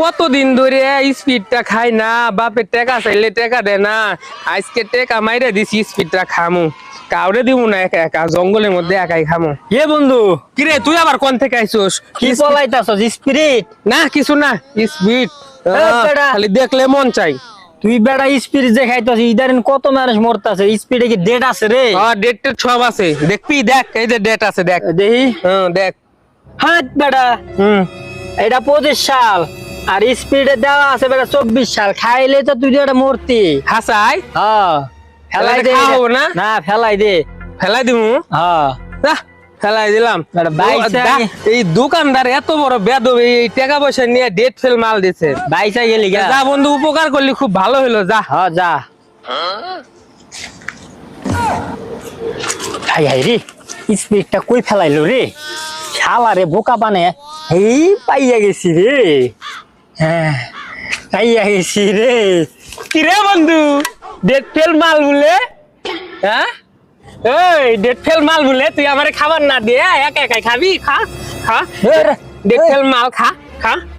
কতদিন ধরে স্পিডটা খাই না, বাপের টাকা চাইলে টাকা দেয় না। আজকে টাকা মাইরে দিছি, স্পিডটা খামু, কাউরে দিব না, একা একা জঙ্গলের মধ্যে একাই খামু। এ বন্ধু কিরে তুই আবার কোন থেকে আইছস? কি পলাইতাছস? স্পিরিট না কিছু না, স্পিড বেটা। খালি দেখলে মন চাই। তুই বেড়া স্পিরিট যে খাইতাছিস, ইদারিন কত মানুষ মরতাছে। স্পিডে কি ডেট আছে রে? ডেট টেট সব আছে, দেখবি দেখ, এই যে ডেট আছে দেখ। দেখি। দেখ। হাত বেড়া, এটা 25 সাল আর স্পিডে দেওয়া আছে বেড়া 24 সাল। খাইলে তো তুই এটা মরতি। হাসাই হ্যাঁ, ফেলাই দে। খাওয়াবো না? না ফেলাই দে। ফেলাই দিমু? হ্যাঁ, ফেলাই দিলাম। এই দোকানদার এত বড় বেদব, এই টাকা পয়সা নিয়ে ডেট ফেল মাল দিছে। বাইসা গেলি গা। যা বন্ধু, উপকার করলি, খুব ভালো হলো, যা। হ্যাঁ যা। হাই হাই রে, স্পিডটা কই ফেলাইলো রে? শালা রে বোকা বানে। এই পাইয়া গেছি রে। হ্যাঁ, পাইয়া গেছি রে। কিরে বন্ধু, ডেট ফেল মাল বলে? হ্যাঁ, এই ডেট ফেল মাল বলে তুই আমারে খাবার না দিয়ে একা একাই খাবি? খা খা, ডেট ফেল মাল খা খা।